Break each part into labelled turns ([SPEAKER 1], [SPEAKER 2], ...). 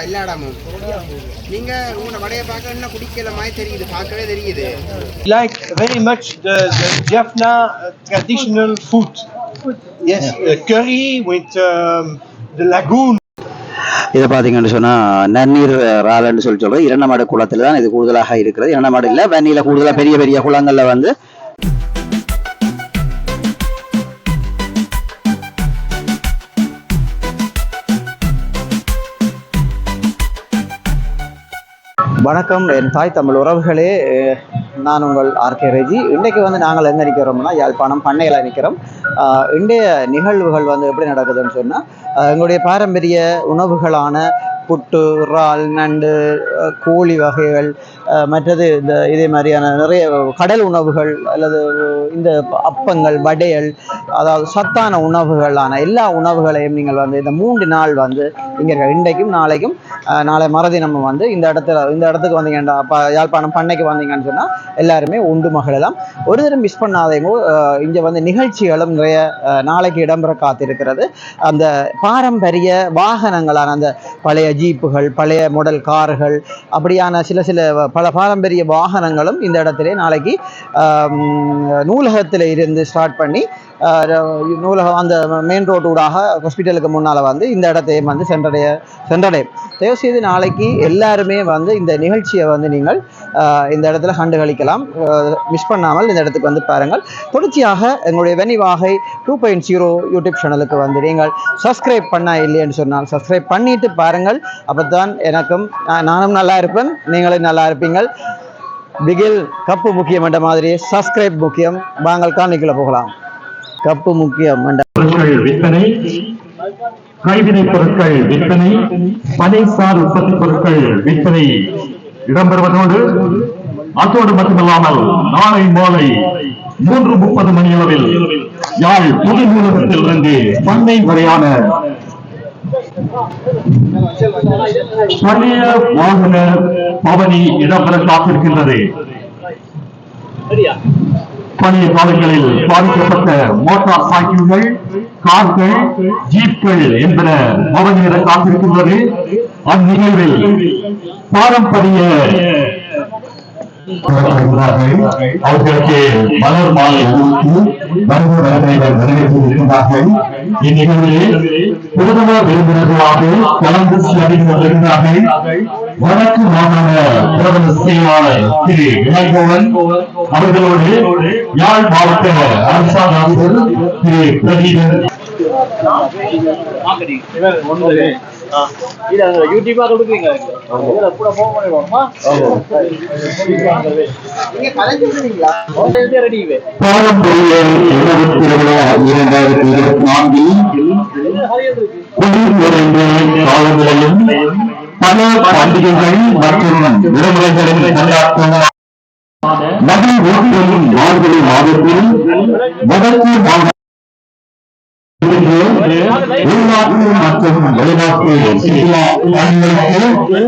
[SPEAKER 1] எல்லா இடமும் நீங்க உங்களோட வடையை பார்க்க என்ன குடிக்கல மாதிரி தெரியுது, பார்க்கவே தெரியுது.
[SPEAKER 2] Like very much the Jaffna traditional food. Yes, curry with the lagoon.
[SPEAKER 3] இதை பார்த்தீங்கன்னு சொன்னால் நன்னீர் இறால்னு சொல்கிறோம். இரண்டமாடு குளத்தில் தான் இது கூடுதலாக இருக்கிறது. இரண்டமாடு இல்லை, வெண்ணியில் கூடுதலாக பெரிய பெரிய குளங்களில் வந்து வணக்கம் என் தாய் தமிழ் உறவுகளே, நான் உங்கள் ஆர்கே ரெஜி. இன்றைக்கு வந்து நாங்கள் எங்கே நிற்கிறோம்னா யாழ்ப்பாணம் பண்ணையில் நிற்கிறோம். இன்றைய நிகழ்வுகள் வந்து எப்படி நடக்குதுன்னு சொன்னால், எங்களுடைய பாரம்பரிய உணவுகளான புட்டு, இறால், நண்டு, கோழி வகைகள், மற்றது இந்த இதே மாதிரியான நிறைய கடல் உணவுகள் அல்லது இந்த அப்பங்கள், வடைகள், அதாவது சத்தான உணவுகளான எல்லா உணவுகளையும் நீங்கள் வந்து இந்த 3 நாள் வந்து இங்கே இன்றைக்கும் நாளைக்கும் நாளை மறதி நம்ம வந்து இந்த இடத்துக்கு வந்தீங்கன்னா யாழ்ப்பாணம் பண்ணைக்கு வந்தீங்கன்னு சொன்னால் எல்லாருமே உண்டு மகளெல்லாம். ஒரு தரம் மிஸ் பண்ணாதேங்கோ. இங்கே வந்து நிகழ்ச்சிகளும் நிறைய நாளைக்கு இடம்பெற காத்திருக்கிறது. அந்த பாரம்பரிய வாகனங்களான அந்த பழைய ஜீப்புகள், பழைய மாடல் கார்கள், அப்படியான சில பல பாரம்பரிய வாகனங்களும் இந்த இடத்துல நாளைக்கு நூலகத்தில் இருந்து ஸ்டார்ட் பண்ணி நூலகம் அந்த மெயின் ரோடு ஊடாக ஹாஸ்பிட்டலுக்கு முன்னால் வந்து இந்த இடத்தையும் வந்து சென்றடையும். தயவுசெய்து நாளைக்கு எல்லாருமே வந்து இந்த நிகழ்ச்சியை வந்து நீங்கள் இந்த இடத்துல கண்டுகளிக்கலாம். மிஸ் பண்ணாமல் இந்த இடத்துக்கு வந்து பாருங்கள். தொடர்ச்சியாக எங்களுடைய வெனிவாகை 2.0 யூடியூப் சேனலுக்கு வந்து நீங்கள் சப்ஸ்கிரைப் பண்ணா இல்லைன்னு சொன்னால் சப்ஸ்கிரைப் பண்ணிட்டு பாருங்கள். அப்போ தான் எனக்கும் நானும் நல்லா இருப்பேன், நீங்களும் நல்லா இருப்பீங்கள். பிகில் கப்பு முக்கியம் என்ற மாதிரி சப்ஸ்கிரைப் முக்கியம். வாங்கள் காணிக்குள்ள போகலாம். கப்பு முக்கியம்.
[SPEAKER 4] விற்பனை, கைவினை பொருட்கள் விற்பனை, பனைசார் உற்பத்தி பொருட்கள் விற்பனை இடம்பெறுவதோடு அத்தோடு மட்டுமல்லாமல் நாளை மாலை 3:30 மணியளவில் யாழ் புது நூலகத்தில் இருந்து பண்ணை வரையான பழைய வாகன பவனி இடம்பெற காத்திருக்கின்றது. பழைய காலங்களில் பாதிக்கப்பட்ட மோட்டார் சைக்கிள்கள், கார்கள், ஜீப்கள் என்பன பவனியிட காத்திருக்கின்றது. அந்நிகழ்வில் பாரம்பரிய அவர்களுக்கு மலர் மாலை வரவேற்றிருக்கிறார்கள். இந்நிகழ்வில் பிரதம விருந்தினர்களாக கலந்து சிறப்பித்திருக்கிறார்கள். வடக்கு மாகாண பிரதம செயலாளர் திரு வினய்கோவன் அவர்களோடு யாழ் மாவட்ட அரசாங்க அதிபர் திரு பிரதீபன் பாரம்பரிய உணவு திருவிழா 2024 குளிர் நிறைந்த காலங்களிலும் பல பண்டிகைகள் மற்றும் விடுமுறைகளின் கொண்டாட்டம் நகை ஓட்டிகளின் வாழ்விலை மாதத்தில் வடக்கு மாவட்ட உள்நாட்டு மற்றும் வெளிநாட்டு சுற்றுலா பயணிகளுக்கு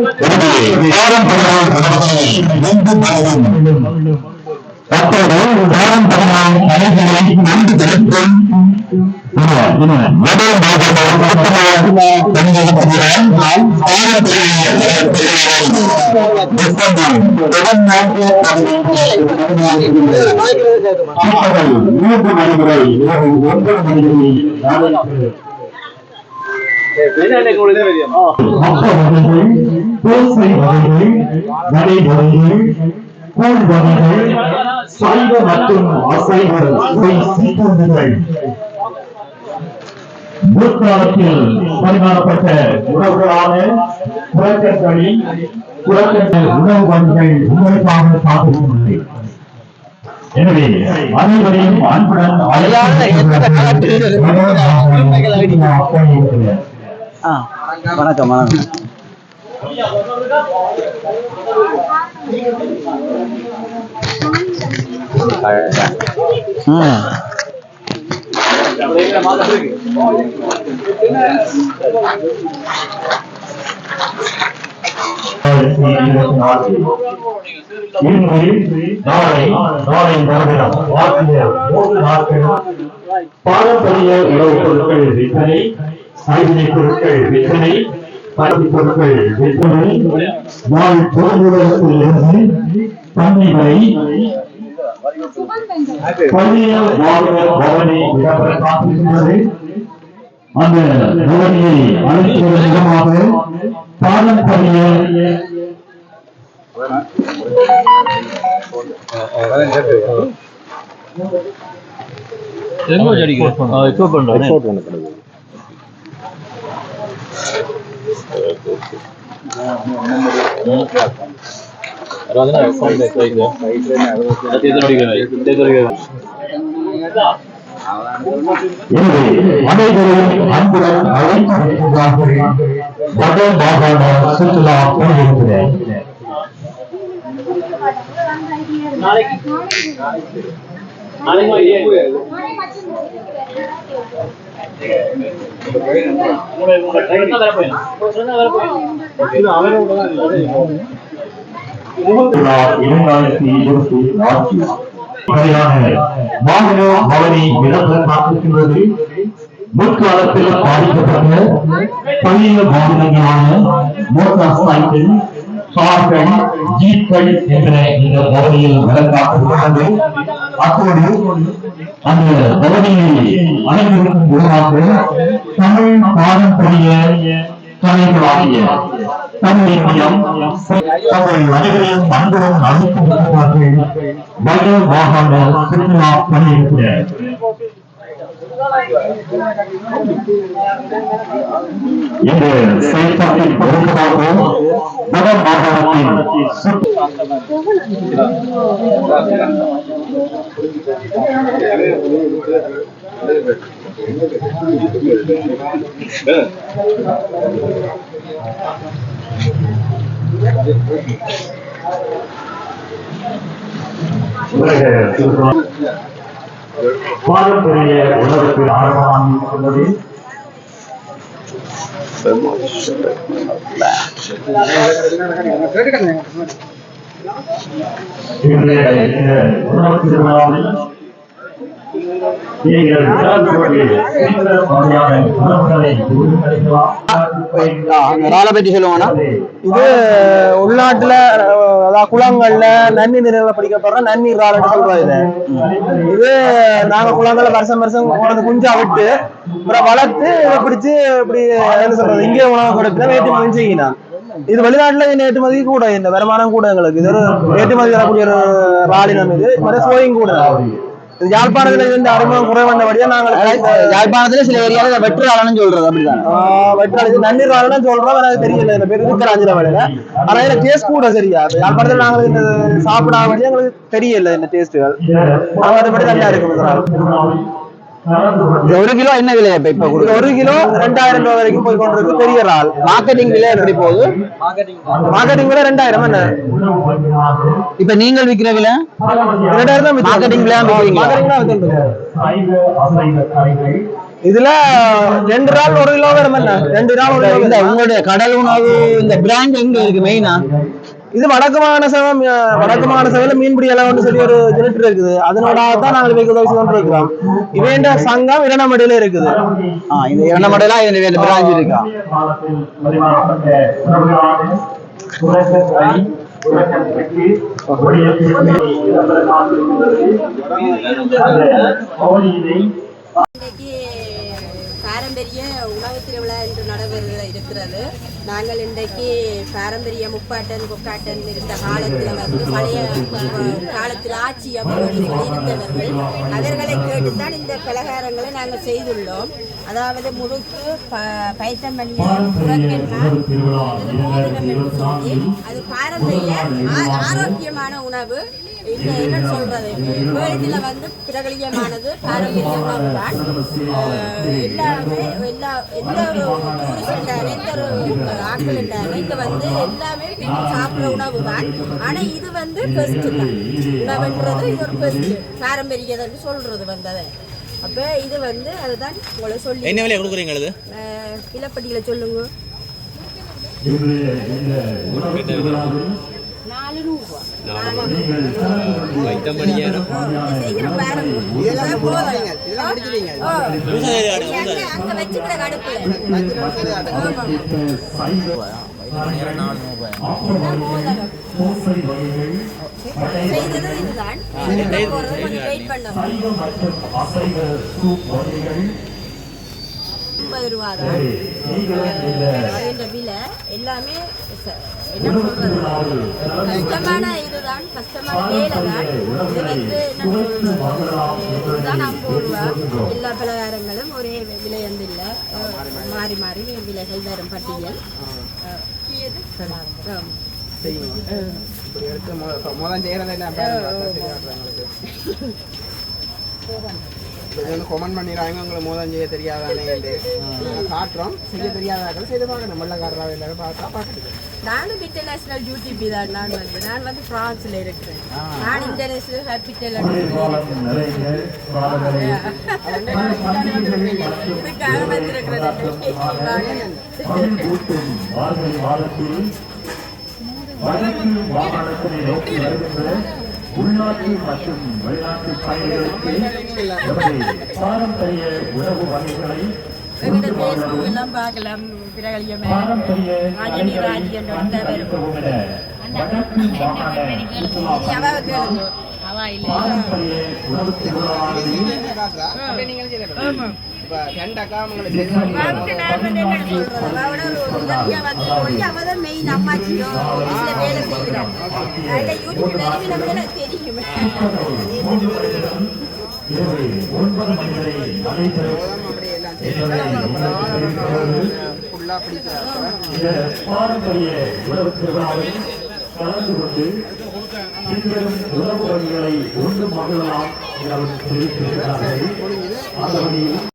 [SPEAKER 4] சைவ மற்றும் அசைவ சிற்றுண்டிகள் முற்காலத்தில் பரிமாறப்பட்ட உணவுகளான புறக்கங்களில் உணவு வகைகள் உங்களுக்காக காத்திருக்கின்றன. எனவே அனைவரையும் அன்புடன்
[SPEAKER 3] வணக்கம்.
[SPEAKER 4] பாரம்பரிய உணவுப் பொருட்கள் விற்பனை, கைவினைப் பொருட்கள் விற்பனை, பரிசு பொருட்கள் விற்பனை யாழ் பொருளுடகத்திலிருந்து தண்ணி வரை பழைய வாழ்க பவனி இடம்பெற காத்திருக்கின்றது. அந்த பவனியை அழைப்பதன் விதமாக பாரம்பரிய அனைவரும் அன்புடன் அழைக்கின்றார்கள். வட மாகாண சுற்றுலா பணியிருக்கிறேன். முற்காலத்தில் பாதிக்கப்பட்ட பழைய வாகனங்களான மோட்டார் சைக்கிள், கார்கள், ஜீப்கள் என்ற இந்த பவனியில் வழங்கப்பட்டுள்ளது. அப்போது அந்த பவனியை அனைவருக்கும் உருவாக்க தமிழ் பாரம்பரிய கலைகளாகிய தமிழியம் தங்கள் அனைவரையும் அன்புடன் அழைக்கின்றார்கள். வட மாகாண சுற்றுலா பணியிருக்கிறார். இந்த செயல்பாட்டில் பொருத்தமாக வட மாகாணத்தின் பாரம்பரிய உலகத்தில் ஆர்வமாக இருக்கின்றது. உணவு திருவிழாவில்
[SPEAKER 3] பற்றி சொல்லுவாங்கன்னா இது உள்நாட்டுல அதாவது குளங்கள்ல நன்னீர் நிலையில படிக்கப்படுற நன்னீர் ராலன்னு சொல்றது. இது நாங்க குளங்கள்ல வருஷம் வருஷம் குஞ்சா விட்டு அப்புறம் வளர்த்து இதை பிடிச்சு இப்படி என்ன சொல்றது இங்கே உணவு கொடுத்து ஏற்றுமதி செய்யலாம். இது வெளிநாட்டுல இந்த ஏற்றுமதி கூட இந்த வருமானம் கூட எங்களுக்கு இது ஒரு ஏற்றுமதி வரக்கூடிய ஒரு ராலினம். இது சோயும் கூட யாழ்ப்பாணத்துல இருந்து அறிமுகம் குறைவந்தபடியா நாங்கள் யாழ்ப்பாணத்துல சில ஏரியாவில் வெற்றாளன்னு சொல்றது. அப்படிதான் வெற்றாளு நன்னீர் ராலன்னு சொல்றோம். எனக்கு தெரியல இந்த பேர் இருக்கிற வேலையில. ஆனா இந்த டேஸ்ட் கூட சரியா யாழ்ப்பாணத்துல நாங்கள் இந்த சாப்பிடாம எங்களுக்கு தெரியல இந்த டேஸ்ட்டுகள். மற்றபடி நல்லா இருக்கும். 1 கிலோ என்ன விலை? இப்ப 1 கிலோ 2000 ரூபாய் வரைக்கும் போய் கொண்டிருக்கு. பெரிய ரால் மார்க்கெட்டிங் விலை எப்படி போகுது? மார்க்கெட்டிங் விலை 2000. என்ன இப்ப நீங்கள் விற்கிற விலை 2000 தான். மார்க்கெட்டிங் விலை இதுல 2 ரால் 1 கிலோ வரும். என்ன 2 ரால் 1 கிலோ? உங்களுடைய கடல் உணவு இந்த பிராண்ட் எங்க இருக்கு மெயினா? இது வடக்கு மாகாண சபையில மீன்பிடி எல்லாம் சொல்லி ஒரு யூனிட் இருக்குது. அதனோட தான் நாங்கள் வைக்க உதவி கொண்டு இருக்கிறோம். இவேண்ட சங்கம் இரணமடையில இருக்குது. இந்த இரணமடையில இதன் பிராஞ்ச் இருக்கா?
[SPEAKER 5] பாரம்பரிய உணவு திருவிழா என்று நடைபெற இருக்கிறது. நாங்கள் இன்றைக்கு பாரம்பரிய முப்பாட்டன் கொக்காட்டன் இருந்த காலத்தில் வந்து பழைய காலத்தில் ஆட்சி அமைப்புகள் இருந்தவர்கள் அவர்களை கேட்டுத்தான் இந்த பலகாரங்களை நாங்கள் செய்துள்ளோம். அதாவது முறுக்கு, பைத்தம்பண்ணி, அது பாரம்பரிய ஆரோக்கியமான உணவு. என்னன்னு சொல்றது வேர்ல்டுல வந்து பிரபலியமானது பாரம்பரிய உணவு தான். எல்லாமே எந்த ஒரு டூரிஸ்ட் எந்த ஒரு ஆட்கள் இங்க வந்து எல்லாமே சாப்பிட்ற உணவு தான். ஆனா இது வந்து பெஸ்ட் தான். உணவுன்றது இது ஒரு பெஸ்ட் பாரம்பரியன்னு சொல்றது வந்தது. அப்ப இது வந்து அதுதான் உங்களை சொல்லி என்ன விலை கொடுக்குறீங்க? இலப்பட்டியில சொல்லுங்க. 400.
[SPEAKER 1] இதெல்லாம் முடிச்சிட்டீங்க, இதெல்லாம் முடிச்சிட்டீங்க.
[SPEAKER 5] அங்க வச்சுக்கிற கடுப்புல செய்தது இதுதான். கொஞ்சம் வெயிட் பண்ணுவோம். 50 ரூபா தான் இந்த விலை. எல்லாமே என்ன சொல்றது, கஷ்டமான இதுதான், கஷ்டமான வேலை தான். இது வந்து என்ன சொல்றது, இதுதான் 50 ரூபா. எல்லா பலகாரங்களும் ஒரே விலை வந்து இல்லை, மாறி மாறி விலைகள் தரும் பட்டியல்.
[SPEAKER 1] இப்படி எடுத்து முதல் செய்யறதெல்லாம் கொமெண்ட் பண்ணிடுறாங்க, உங்களை மோதம் செய்ய தெரியாதானே காட்டுறோம். செய்ய தெரியாதாக்கள் செய்து பார்க்கணும். வெள்ளக்காரராக எல்லாரும் பார்த்தா பார்த்துட்டு.
[SPEAKER 5] நானும் இன்டர்நேஷனல் யூடிபி தான். நான் வந்து பிரான்ஸ்ல இருக்கிறேன். நான் இன்டர்நேஷனல் ஹாப்பிட்டல் இதுக்காக வந்திருக்கிறேன்.
[SPEAKER 4] உள்நாட்டு மற்றும் வெளிநாட்டு பயணிகளுக்கு பாரம்பரிய உணவு வகைகளை
[SPEAKER 5] எல்லாம் பார்க்கலாம். மெயின் அம்மாச்சியோ வேலை செய்கிறாங்க. தெரியும்.
[SPEAKER 4] பாரம்பரிய உணவு திருவிழாவில் கலந்து கொண்டு உணவு வகைகளை உண்டு மகிழலாம் என தெரிவித்திருக்கிறார்கள். அந்த வழியில்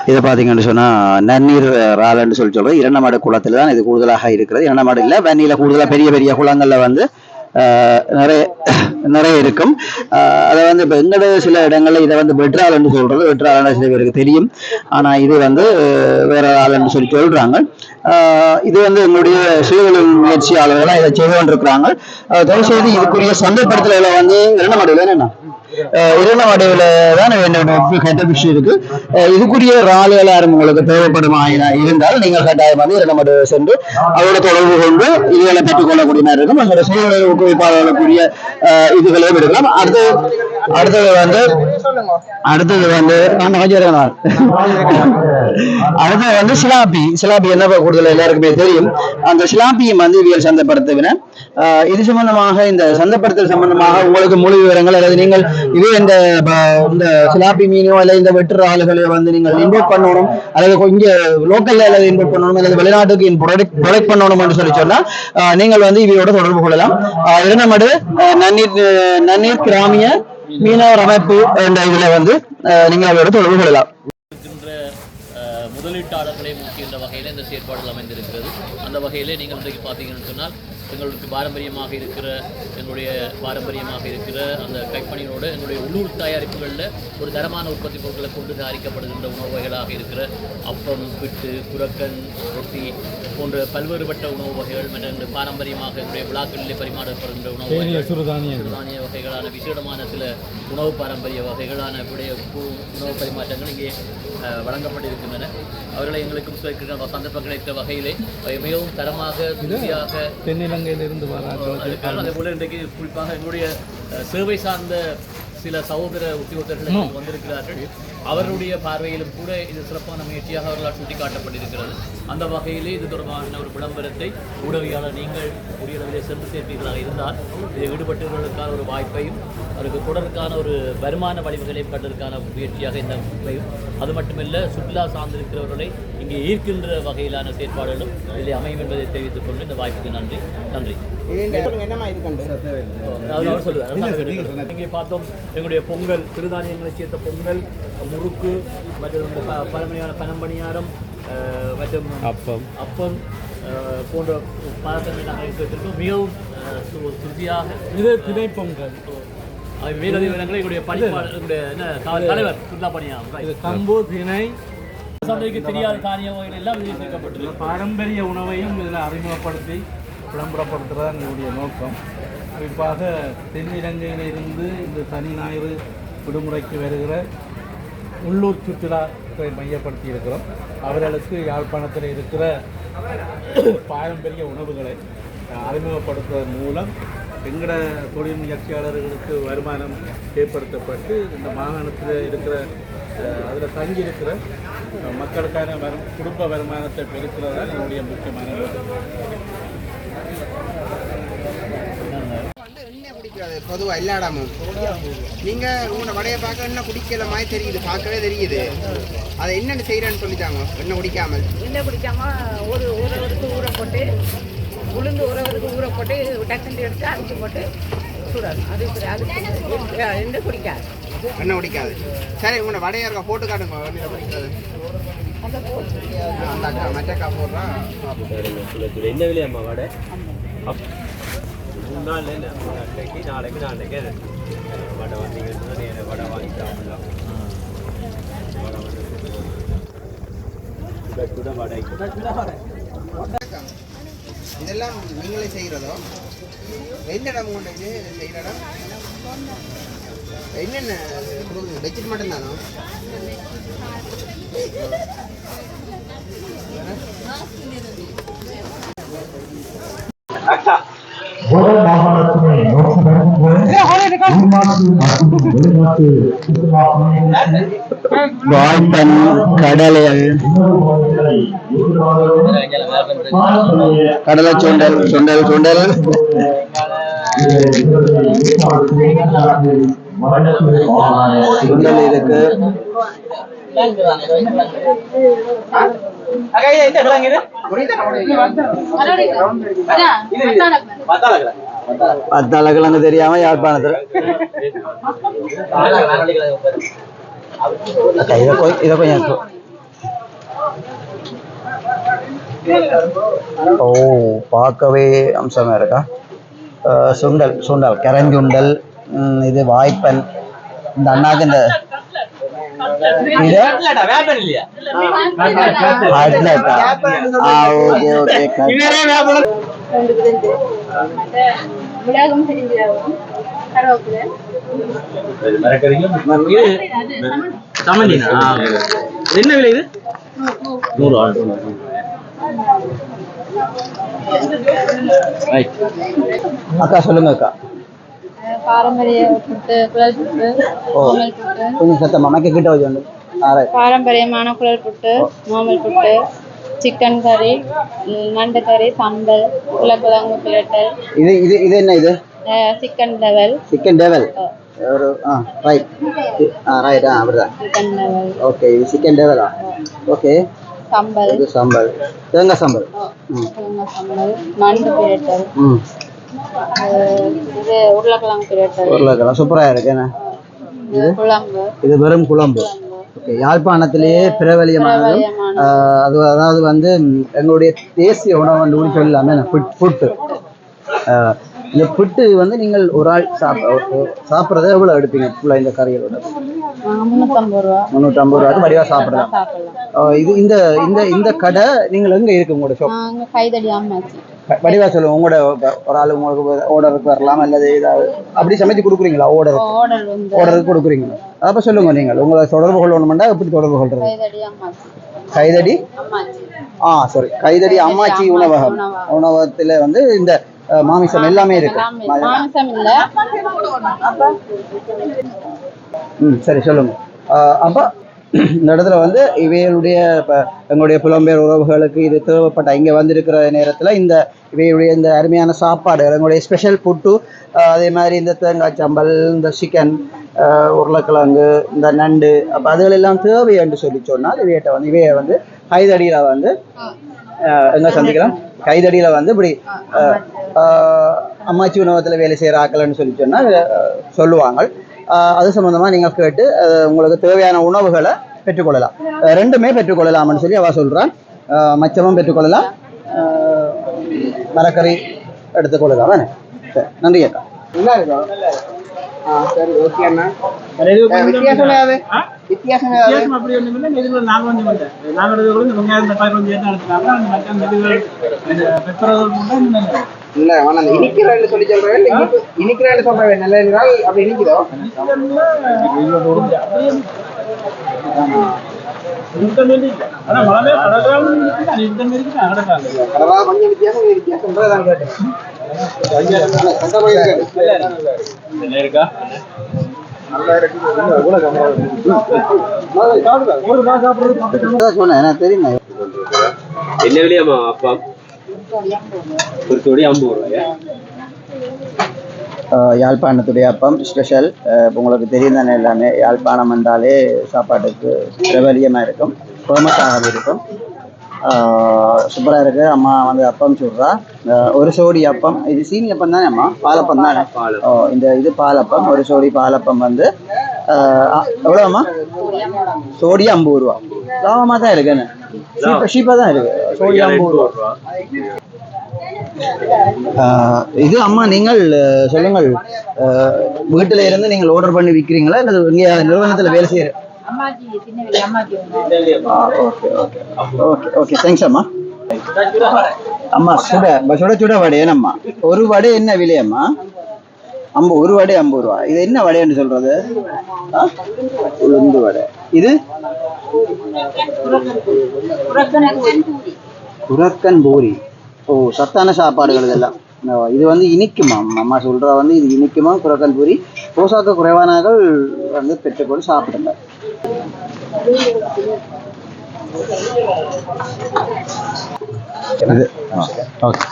[SPEAKER 3] இதை பார்த்தீங்கன்னு சொன்னால் நன்னீர் ராலன்னு சொல்கிறது இரண்டமாடு குளத்தில் தான் இது கூடுதலாக இருக்கிறது. இரண்டமாடு இல்லை, வன்னியில் கூடுதலாக பெரிய பெரிய குளங்களில் வந்து நிறைய இருக்கும். அதை வந்து இப்போ எங்களோட சில இடங்களில் இதை வந்து வெற்றாலன்னு சொல்கிறது. வெற்றாலன்னு சில பேருக்கு தெரியும், ஆனால் இது வந்து வேற ஆளுன்னு சொல்லி சொல்கிறாங்க. இது வந்து எங்களுடைய சுயதொழில் முயற்சியாளர்களாக இதை செய்து கொண்டிருக்கிறாங்க. தயவுசெய்து இதுக்குரிய சந்தைப்படுத்தல வந்து இரண்டமாடுவில் என்னென்னா இரண்டமாடுவில் தான் ஹெட் ஆஃபீஸ் இருக்கு. இதுக்குரிய ராளுகள் யாரும் உங்களுக்கு தேவைப்படுமா இருந்தால் நீங்கள் கட்டாயம் வந்து இரண்டமாடு சென்று அவரோட தொடர்பு கொண்டு இதுகளை பெற்றுக்கொள்ளக்கூடிய மாதிரி இருக்கும். எங்களோட சுயதொழில் ஊக்குவிப்பாளர்களுக்குரிய இதுகளையும் எடுக்கலாம். அடுத்தது வந்து சிலாபி என்ன கூடுதல் எல்லாருக்குமே தெரியும். அந்த சிலாபியும் வந்து இவியல் சந்தைப்படுத்துவின. இது சம்பந்தமாக இந்த சந்தைப்படுத்தல் சம்பந்தமாக உங்களுக்கு முழு விவரங்கள் அல்லது நீங்கள் இதே இந்த சிலாபி மீனோ அல்லது இந்த வெற்று ஆளுகளை வந்து நீங்கள் இம்போர்ட் பண்ணணும் அல்லது இங்க லோக்கல்ல அல்லது இம்போர்ட் பண்ணணும் அல்லது வெளிநாட்டுக்கு ப்ரொடக்ட் பண்ணணும் என்று சொல்லி சொன்னா நீங்கள் வந்து இவையோட தொடர்பு கொள்ளலாம். இரண்டமடு நன்னீர் கிராமிய மீனவர் அமைப்பு என்ற இதுல வந்து நீங்கள் அவரோட தொடர்பு கொள்ளலாம்.
[SPEAKER 6] முதலீட்டாளர்களை முக்கின்ற வகையில் இந்த செயற்பாடுகள் அமைந்திருக்கிறது. அந்த வகையிலே நீங்கள் இன்றைக்கு பார்த்தீங்கன்னு சொன்னால் எங்களுக்கு பாரம்பரியமாக இருக்கிற அந்த கைப்பணியோடு எங்களுடைய உள்ளூர் தயாரிப்புகளில் ஒரு தரமான உற்பத்தி பொருட்களை கொண்டு தயாரிக்கப்படுகின்ற உணவு வகைகளாக இருக்கிற அப்பம், பிட்டு, குரக்கன், ரொட்டி போன்ற பல்வேறுபட்ட உணவு வகைகள் மற்றும் பாரம்பரியமாக எங்களுடைய விழாக்களிலே பரிமாறப்படுகின்ற உணவு வகைகள், சிறுதானிய வகைகளான விசேடமான சில உணவு பாரம்பரிய வகைகளான உணவு பரிமாற்றங்கள் இங்கே வழங்கப்பட்டிருக்கின்றன. அவர்களை எங்களுக்கும் சந்தர்ப்பம் கிடைத்த வகையிலே மிகவும் தரமாக துரியாக
[SPEAKER 7] தென்னிலங்கையிலிருந்து வரார்கள்.
[SPEAKER 6] அதே போல இன்றைக்கு குறிப்பாக எங்களுடைய சேவை சார்ந்த சில சகோதர உத்தியோகத்தர்கள் வந்திருக்கிறார்கள். அவருடைய பார்வையிலும் கூட இது சிறப்பான முயற்சியாக அவர்களால் சுட்டிக்காட்டப்பட்டிருக்கிறது. அந்த வகையிலே இது தொடர்பான ஒரு விளம்பரத்தை ஊடகவியாளர் நீங்கள் உரிய அளவிலே சென்று சேர்ப்பீர்களாக இருந்தால் இதில் ஈடுபட்டவர்களுக்கான ஒரு வாய்ப்பையும் அவருக்கு தொடர்கான ஒரு வருமான வழிவகைகளை கண்டதற்கான முயற்சியாக இந்த முறையும் அது மட்டுமல்ல சுற்றுலா சார்ந்திருக்கிறவர்களை இங்கே ஈர்க்கின்ற வகையிலான செயற்பாடுகளும் இதில் அமையும் என்பதை தெரிவித்துக் கொண்டு இந்த வாய்ப்புக்கு நன்றி. இங்கே பார்த்தோம் எங்களுடைய பொங்கல், சிறுதானியங்களை சேர்த்த பொங்கல், முறுக்கு மற்றும் பழமையான பனம்பணியாரம் மற்றும் அப்பம் போன்ற பழக்கங்களை நாங்கள் எடுத்துருக்கோம். மிகவும் சுருதியாக
[SPEAKER 7] இது திணை பொங்கல்
[SPEAKER 6] மேலதி விவரங்களை எங்களுடைய தலைவர் சுற்றுலா பணியாளர்
[SPEAKER 7] இது கம்பு திணை
[SPEAKER 6] சந்தைக்கு தெரியாத காரிய வகைகள் எல்லாம் இதில் சேர்க்கப்பட்டிருக்கு.
[SPEAKER 7] பாரம்பரிய உணவையும் இதில் அறிமுகப்படுத்தி விளம்பரப்படுத்துறது எங்களுடைய நோக்கம். குறிப்பாக தென்னிலங்கையிலிருந்து இந்த சனி ஞாயிறு விடுமுறைக்கு வருகிற உள்ளூர் சுற்றுலாவை மையப்படுத்தி இருக்கிறோம். அவர்களுக்கு யாழ்ப்பாணத்தில் இருக்கிற பாரம்பரிய உணவுகளை அறிமுகப்படுத்துவதன் மூலம் எங்களோட தொழில் முயற்சியாளர்களுக்கு வருமானம் ஏற்படுத்தப்பட்டு இந்த மாகாணத்தில் இருக்கிற அதில் தங்கியிருக்கிற மக்களுக்கான குடும்ப வருமானத்தை பெருக்கிறதா என்னுடைய முக்கியமான
[SPEAKER 1] பொதுவா எல்லா இடமும் நீங்க உங்களோட வடையை பார்க்க என்ன குடிக்கல மாதிரி தெரியுது, பார்க்கவே தெரியுது. அதை என்னென்ன செய்யறேன்னு சொல்லிட்டாங்க. என்ன குடிக்காமல்
[SPEAKER 5] ஊறவருக்கு ஊற போட்டு உளுந்து ஊறவருக்கு ஊற போட்டு டக்குண்டு எடுத்து அரைச்சி போட்டு சுடாது. அது என்ன குடிக்காது,
[SPEAKER 1] என்ன குடிக்காது. சரி, உங்களோட வடையை இருக்கா போட்டு காட்டுங்க. குடிக்கிறது அந்த அக்கா மற்றக்கா போடுறா.
[SPEAKER 8] என்ன விலையம்மா வடை? நாளைக்கு வடை வந்தீங்கன்னா வடை வாங்கி சாப்பிடலாம்.
[SPEAKER 1] இதெல்லாம் நீங்களே செய்கிறதோ? எந்த இடம் கொண்டு இது செய்கிற இடம்? என்னென்ன கொடுக்குங்க? பெட்ஷீட் மட்டும்தானோ?
[SPEAKER 4] வட மாகாணத்தினை நோக்கி வருகின்ற உள்நாட்டு மற்றும் வெளிநாட்டு சுற்றுலா பயணிகளுக்கு
[SPEAKER 3] வாய்ப்பன் கடலைகள் கடலை சுண்டல் சுண்டல் சுண்டல் சுண்டல் இருக்கு. பத்தாளக்கிழங்கு தெரியாம யாழ்ப்பாணத்துல இதை கொஞ்சம் ஓ பார்க்கவே அம்சமா இருக்கா. சுண்டல் சுண்டல் கரஞ்சுண்டல், இது வாய்ப்பன். இந்த அண்ணாக்கு இந்த
[SPEAKER 8] என்ன விலை இது? 100.
[SPEAKER 3] அக்கா சொல்லுங்க அக்கா.
[SPEAKER 9] பாரம்பரிய புட்டு, குழல் புட்டு, மாமல் புட்டு.
[SPEAKER 3] கொஞ்சம் சத்தம் அம்மாக்கு கிட்ட வச்சு.
[SPEAKER 9] பாரம்பரியமான குழல் புட்டு, மாமல் புட்டு, சிக்கன் கறி, நண்டு கறி, சம்பல், உருளைக்கிழங்கு பிரட்டல்.
[SPEAKER 3] இது இது இது என்ன இது?
[SPEAKER 9] சிக்கன் டெவல்.
[SPEAKER 3] சிக்கன் டெவல் ஒரு ரைட் ரைட் அப்படிதான்.
[SPEAKER 9] சிக்கன் டெவல்.
[SPEAKER 3] ஓகே, இது சிக்கன் டெவலா? ஓகே.
[SPEAKER 9] சம்பல்.
[SPEAKER 3] இது சம்பல், தேங்காய் சம்பல்.
[SPEAKER 9] தேங்காய் சம்பல், நண்டு பிரட்டல். இது உருளைக்கிழங்கு பிரட்டல்.
[SPEAKER 3] உருளைக்கிழங்கு சூப்பராக இருக்கு. என்ன இது? குழம்பு. இது வெறும் குழம்பு. ஓகே, யாழ்ப்பாணத்திலேயே பிரபலியமானது. அதாவது வந்து எங்களுடைய தேசிய உணவு கூட சொல்லலாமே புட்டு. இந்த புட்டு வந்து நீங்கள் ஒரு ஆள் சாப்பிட்றத எவ்வளோ எடுப்பீங்க? ஃபுல்லாக இந்த கறிகளோட
[SPEAKER 9] 350 ரூபா.
[SPEAKER 3] 350 ரூபாய்க்கு வடிவா சாப்பிடலாம். இது இந்த இந்த இந்த கடை நீங்கள் எங்கே இருக்கு உங்களோட ஷாப்?
[SPEAKER 9] கைதடி அம்மாச்சி.
[SPEAKER 3] வடிவா சொல்லுங்க. உங்களோட ஒரு ஆள் உங்களுக்கு ஆர்டருக்கு வரலாம் அல்லது ஏதாவது அப்படி சமைச்சு கொடுக்குறீங்களா? ஆர்டருக்கு கொடுக்குறீங்களா? அப்போ சொல்லுங்க. நீங்கள் உங்களை தொடர்பு கொள்ளணும்னா எப்படி தொடர்பு கொள்றது? கைதடி சாரி கைதடி அம்மாச்சி உணவகத்தில் வந்து இந்த மாமிசம் எல்லாமே இருக்கு. சரி சொல்லுங்க. அப்போ இந்த இடத்துல வந்து இவைகளுடைய எங்களுடைய புலம்பெயர் உறவுகளுக்கு இது தேவைப்பட்ட இங்கே வந்திருக்கிற நேரத்தில் இந்த இவையுடைய இந்த அருமையான சாப்பாடு, எங்களுடைய ஸ்பெஷல் புட்டு, அதே மாதிரி இந்த தேங்காய் சம்பல், இந்த சிக்கன், உருளைக்கிழங்கு, இந்த நண்டு, அப்போ அதுகளெல்லாம் தேவை என்று சொல்லி சொன்னால் இவையை வந்து கைதடியில் வந்து எங்கே சந்திக்கலாம்? கைதடியில் வந்து இப்படி அம்மாச்சி உணவகத்தில் வேலை செய்கிற ஆக்கலன்னு சொல்லி சொன்னால் சொல்லுவாங்க. அது சம்மந்தமாக நீங்கள் கேட்டு உங்களுக்கு தேவையான உணவுகளை பெற்றுக்கொள்ளலாம். ரெண்டுமே பெற்றுக்கொள்ளலாம்னு சொல்லி அவள் சொல்கிறான். மச்சமும் பெற்றுக்கொள்ளலாம், மரக்கறி எடுத்துக்கொள்ளலாம். சரி, நன்றி அக்கா.
[SPEAKER 1] நல்லா இருக்கும். சரி, ஓகே அண்ணா. வித்தியாசம்
[SPEAKER 7] அப்படி ஒன்றும் இல்லை. மெதுவில் நாங்கள் வந்து நாங்கள் வெங்காயம் தக்காளி வந்து எடுத்துக்காங்க. அந்த பெற்றோர்கள்
[SPEAKER 1] இல்ல ஆனா அந்த இனிக்கிறேன்னு சொல்லி சொல்றேன் இனிக்கிறேன்னு சொல்றேன் நல்ல இருந்தால் அப்படி இனிக்குதோ கொஞ்சம் வித்தியாசம் கேட்டேன்
[SPEAKER 3] தெரியுமா
[SPEAKER 8] என்ன விலையாமா அப்பா ஒரு கோடி 50 ரூபாயா
[SPEAKER 3] யாழ்ப்பாணத்துடைய அப்பம் ஸ்பெஷல். உங்களுக்கு தெரியும் தானே எல்லாமே யாழ்ப்பாணம் வந்தாலே சாப்பாட்டுக்கு பிரபலியமாக இருக்கும், ஃபேமஸாக இருக்கும். சூப்பராக இருக்குது. அம்மா வந்து அப்பம் சுடுறா. ஒரு சோடி அப்பம், இது சீனி அப்பம் தானே அம்மா? பாலப்பம் தானே? இந்த இது பாலப்பம். ஒரு சோடி பாலப்பம் வந்து எவ்வளோம்மா? சோடி 50 ரூபா. லாபமாக தான் இருக்குன்னு, ஷீப்பாக தான் இருக்குது. சோடி 50 ரூபா. இது அம்மா நீங்கள் சொல்லுங்கள், வீட்டில் இருந்து நீங்கள் ஆர்டர் பண்ணி விற்கிறீங்களா இல்லை இங்கே நிறுவனத்தில் வேலை செய்கிற? Okay okay okay okay thanks அம்மா. அம்மா சுட சுட வடை ஏனம்மா? ஒரு வடை என்ன விலையம்மா? ஒரு வடை 50 ரூபா. இது என்ன வடைன்னு சொல்றது? உளுந்து வடை. இது புரக்கன் பூரி. ஓ, சத்தான சாப்பாடுகள் இதெல்லாம். இது வந்து இனிக்குமா? அம்மா சொல்ற வந்து இது இனிக்குமா புரக்கன் பூரி? போசாக்க குறைவானவர்கள் வந்து பெற்றுக்கொண்டு சாப்பிடுங்க. ஓகே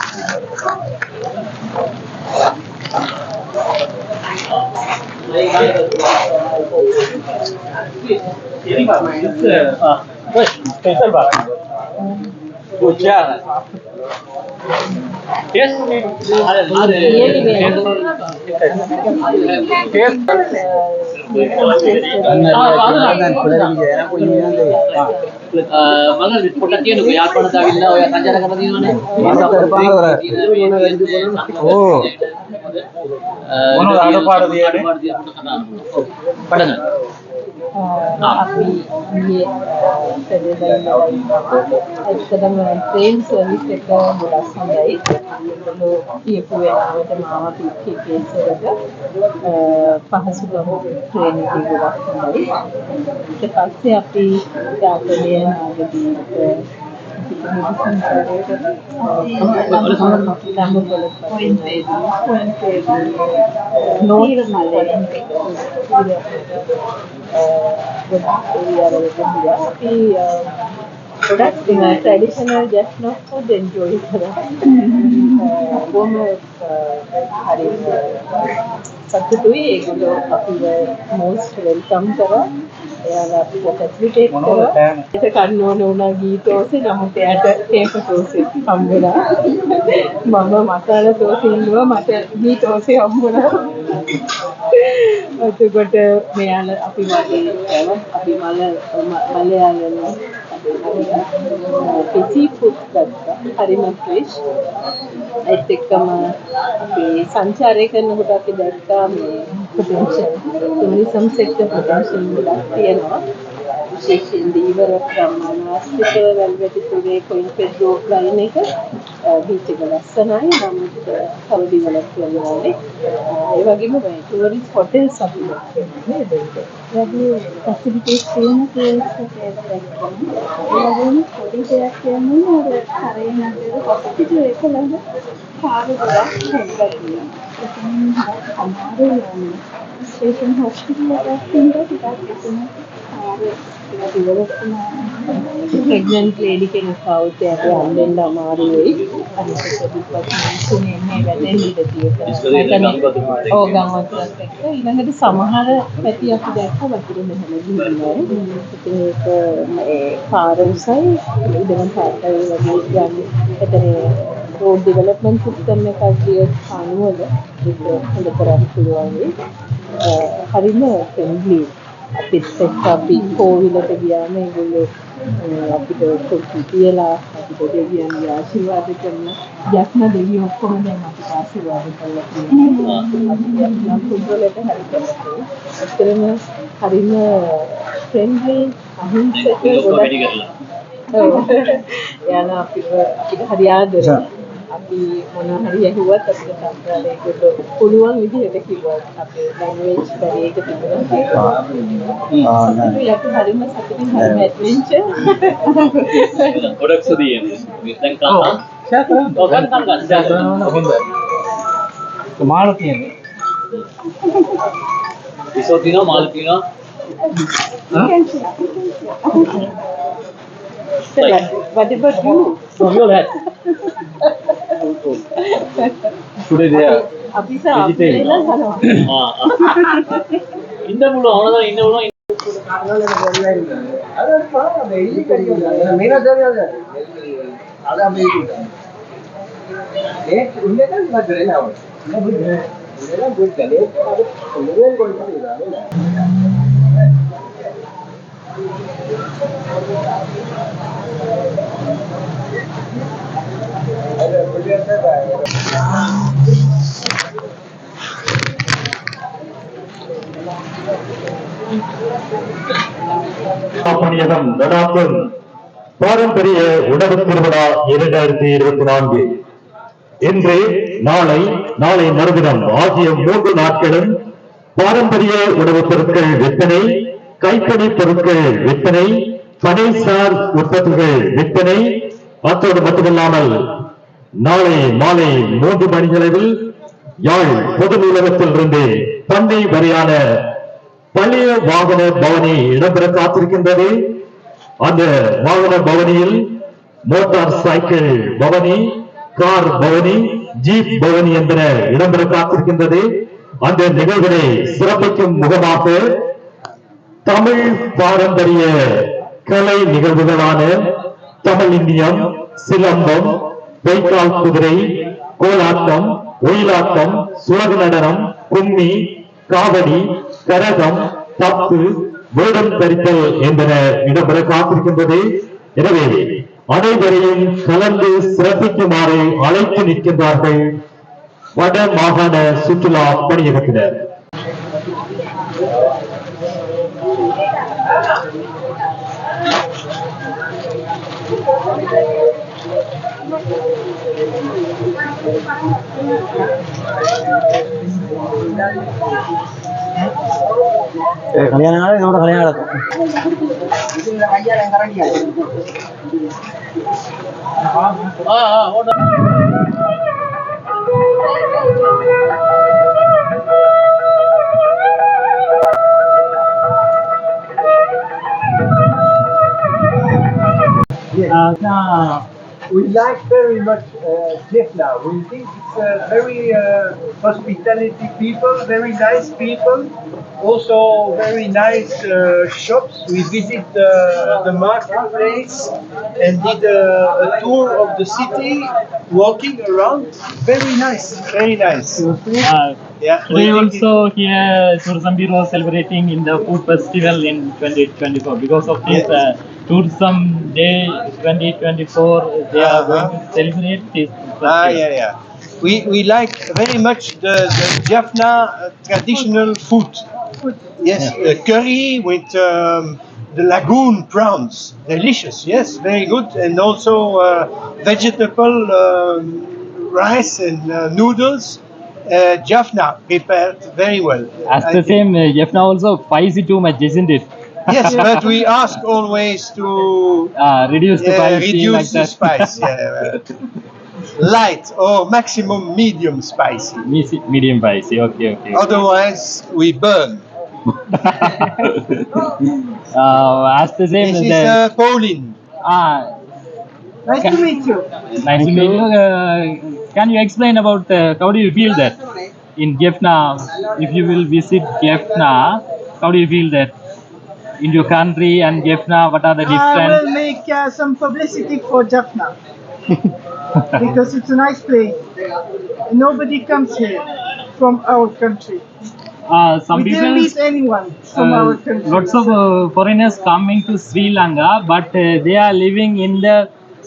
[SPEAKER 10] ट्रेन सर्विस एक ගොඩක් හොඳයි. ඒගොල්ලෝ කියපු වෙලාවට මාව පිටේ කේසරට පහසුකම් ට්‍රේන් එකේ ගොඩක් හොඳයි. ඊට පස්සේ අපි යාත්‍රාවේ Nagadeepa traditional Jaffna food enjoy කරා. බොහොම හරි සතුටුයි. ඒගොල්ලෝ අපිව most welcome කරා. එයාලා අපිව facilitate කරා. ඒක කන්න ඕන වුණා ගීතෝසේ. නමුත් එයාට paper toast හම්බුණා. මම මසාලා toast ඉන්නවා, මට ගීතෝසේ හම්බුණා. එතකොට මෙයාලා අපි මලයාලම seafood ගත්තා. හරිම fresh. ඒත් එක්කම අපි සංචාරය කරනකොට අපි දැක්කා මේ potential tourism sector potential ගොඩක් තියෙනවා. විශේෂයෙන් දීවර ප්‍රමාණාස්තික වැල්වැටිතුරේ කොයින් පෙඩ්‍රෝ ලයින් එක බීච් එක ලස්සනයි. නමුත් තව ඩිවලොප් වෙනවානේ. ඒ වගේම මේ ටූරිස්ට් හොටෙල්ස් අපි නේද? වැඩි ෆැසිලිටිස් තියෙන ටූරිස්ට් හොටෙල්ස් එකක්. ඒ වගේම පොඩි දෙයක් කියන්නේ අර කරේ නේද හොස්පිටල් එක ළඟ කාර් ගොඩක් හොඳයි. අමාරු යන්නේ ස්ටේෂන් හොස්පිටල් එකක් තියෙනවා. ටිකක් pregnant lady කෙනෙක් આવුත් යට යන්න අමාරු වෙයි. අනිත් එක පිටපස්සේ මේ වැදෙන්න ඉඩ තියෙනවා. ඕ ගම්වතුරත් එක්ක ඊළඟට සමහර පැති අපි දැක්ක වතුර මෙහෙම ගිහිල්ලා. ඉතින් ඒක මේ පාරවසයි ඉදන් පාටයි වගේ ගන්න. එතන road development system එකක් දියත් අනුවල ඒක හොඳ කරන්න පුළුවන් වෙයි. හරිම friendly. අපිත් එක්ක අපි කෝවිලට ගියාම ඒගොල්ලෝ අපිට කොටි තියලා අපිට දෙවියන්ගේ ආශිර්වාද කරන යක්න දෙවියෝ ඔක්කොම දැන් අපිට ආශිර්වාද කරලා තියෙනවා. අපි කුඩලට හරි කරලා. ඇත්තටම හරිම ෆ්‍රෙන්ඩ්ලි අහිංසක ගොඩක්. ඔව්. යන අපිට හරි ආදරේ. අපි මොන හරි ඇහුවත් අපිට සම්ප්‍රදායකට පුළුවන් විදිහට කිව්වොත් අපේ ලැන්ග්වේජ් බැරි එක තිබුණා. ඒක හරිම සතුටින් හරිම ඇඩ්වෙන්චර්.
[SPEAKER 6] ගොඩක් සුදියේ. දැන් කතා. ඔව් ගන්න.
[SPEAKER 7] මාළු කියන්නේ.
[SPEAKER 6] ඉසෝ දිනෝ මාළු දිනෝ.
[SPEAKER 10] What about you?
[SPEAKER 6] You'll have. Today they are.
[SPEAKER 10] අපි සාපේලා කරනවා.
[SPEAKER 6] இந்த முழு அவ்வளவுதான் இந்த முழு
[SPEAKER 4] பணியகம் நடாக்கும் பாரம்பரிய உணவு திருவிழா 2024 இன்று நாளை மறுதினம் ஆகிய 3 நாட்களும் பாரம்பரிய உணவுப் பொருட்கள் விற்பனை, கைத்தறி பொருட்கள் விற்பனை, பனைசார் உற்பத்திகள் விற்பனை, அத்தோடு மட்டுமில்லாமல் நாளை மாலை 3 மணியளவில் யாழ் பொது நூலகத்திலிருந்து பண்ணை வரையான பழைய வாகன பவனி இடம்பெற காத்திருக்கின்றது. அந்த வாகன பவனியில் மோட்டார் சைக்கிள் பவனி, கார் பவனி, ஜீப் பவனி என்பன இடம்பெற காத்திருக்கின்றது. அந்த நிகழ்வினை சிறப்பிக்கும் முகமாக தமிழ் பாரம்பரிய கலை நிகழ்வுகளான தமிழ் இந்தியம், சிலம்பம், பொய்க்கால் குதிரை, கோலாட்டம், ஒயிலாட்டம், சுலக நடனம், கும்மி, காவடி, கரகம், தப்பு, வேடம் தரித்தல் என்பன இடம்பெற காத்திருக்கின்றது. எனவே அனைவரையும் கலந்து சிறப்பிக்குமாறு அழைத்து நிற்கின்றார்கள் வட மாகாண சுற்றுலா பணியகத்தினர்.
[SPEAKER 3] கல்யாணம் இதோட கல்யாணம் நடக்கும்.
[SPEAKER 2] We like very much Jefna. We think it's very hospitality people, very nice people. Also very nice shops. We visit the marketplace and did a tour of the city, walking around. Very nice, very nice. Yeah.
[SPEAKER 11] Today also here Tourism Bureau celebrating in the food festival in 2024 because of this Tourism Day 2024 they are going to celebrate this festival.
[SPEAKER 2] Yeah. We like very much the Jaffna traditional food. Yes, curry with the lagoon prawns, delicious. Yes, very good, and also vegetable rice and noodles. Jaffna prepared very well.
[SPEAKER 11] As the same, Jaffna also spicy too much, isn't it?
[SPEAKER 2] Yes, but we ask always to
[SPEAKER 11] reduce the spice.
[SPEAKER 2] Reduce the spice. Light or maximum medium spicy.
[SPEAKER 11] Medium spicy. Okay.
[SPEAKER 2] Otherwise, we burn.
[SPEAKER 11] As the same.
[SPEAKER 2] This is Pauline.
[SPEAKER 10] Nice to meet you.
[SPEAKER 11] Nice to meet you. Can you explain about how do you feel that in Jaffna? If you will visit Jaffna, how do you feel that in your country and Jaffna? What are the different?
[SPEAKER 10] I will make some publicity for Jaffna because it's a nice place. Nobody comes here from our country.
[SPEAKER 11] Some
[SPEAKER 10] we
[SPEAKER 11] people
[SPEAKER 10] didn't meet anyone from our country.
[SPEAKER 11] Lots of foreigners coming to Sri Lanka, but they are living in the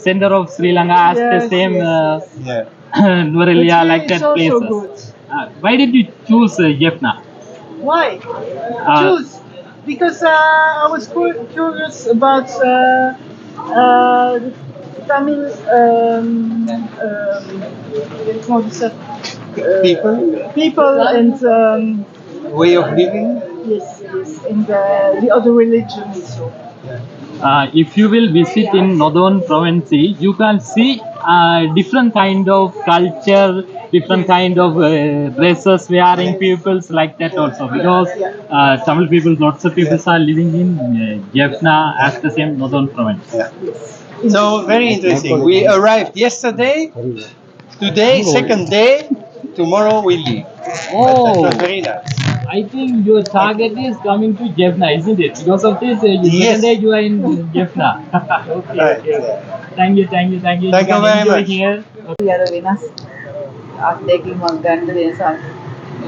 [SPEAKER 11] center of Sri Lanka as the same Nuwara like that places. Why did you choose Jaffna?
[SPEAKER 10] Why choose? Because I was curious about Tamil what is it? People and
[SPEAKER 2] Way of living.
[SPEAKER 10] yes, and the other religions. So.
[SPEAKER 11] If you will visit in northern province, you can see different kind of culture, different kind of dresses wearing peoples like that also, because Tamil people, lots of people are living in Jaffna as the same northern province.
[SPEAKER 2] So very interesting. We arrived yesterday. Today, second day. Tomorrow we leave.
[SPEAKER 11] Oh.
[SPEAKER 2] That was very nice.
[SPEAKER 11] I think your target is coming to Jaffna, isn't it? Because of this,
[SPEAKER 2] Yes.
[SPEAKER 11] you are in Jaffna. Okay,
[SPEAKER 2] Right.
[SPEAKER 11] okay. Thank you.
[SPEAKER 2] Thank you
[SPEAKER 11] can
[SPEAKER 2] very
[SPEAKER 11] enjoy
[SPEAKER 2] much.
[SPEAKER 11] here.
[SPEAKER 10] අර වෙනස් අත්දැකීමක් ගන්න වෙනසක්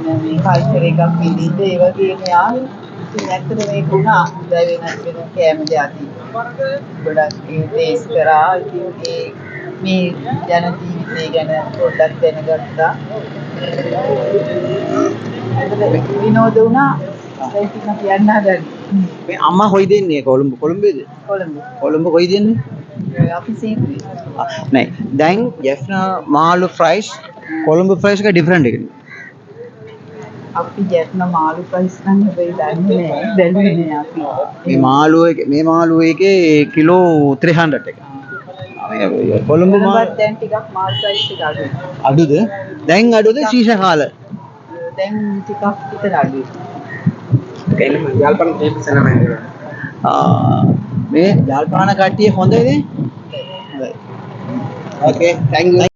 [SPEAKER 10] මේ culture එකක් විදිහට ඒ වගේම යාළු ඉතින් ඇත්තට මේක වුණා දැන් වෙන කෑම જાති ගොඩක් ඒ ටේස්ට් කරා ඉතින් ඒ මේ ජන ජීවිතය ගැන පොඩ්ඩක් දැනගත්තා විනෝද වුණා දැන් ඉතින් අපි යන්න හදන්නේ
[SPEAKER 3] මේ අම්මා කොයි දෙන්නේ කොළඹේද කොළඹ කොයි දෙන්නේ
[SPEAKER 10] අපි සීතුයි
[SPEAKER 3] නෑ දැන් ජෙෆ්නා මාළු ෆ්‍රයිස් කොළඹ ෆ්‍රයිස් එක ඩිෆරන්ට් එකනේ
[SPEAKER 10] අපි ජැත්න මාළු ප්‍රයිස් නම් හැබැයි දන්නේ නෑ දැනුනේ අපි
[SPEAKER 3] මේ මාළුව එකේ කිලෝ 300 එක කොළඹ
[SPEAKER 10] කොළඹත් දැන් ටිකක් මාළු ප්‍රයිස් එක අඩුයි
[SPEAKER 3] දැන් අඩුද ශීෂ කාල
[SPEAKER 10] දැන් ටිකක් විතර අඩුයි
[SPEAKER 1] යාල්පන ටේප්ස් එනම
[SPEAKER 3] මේ යාල්පාන කට්ටිය හොඳයිනේ
[SPEAKER 1] Okay, thank you.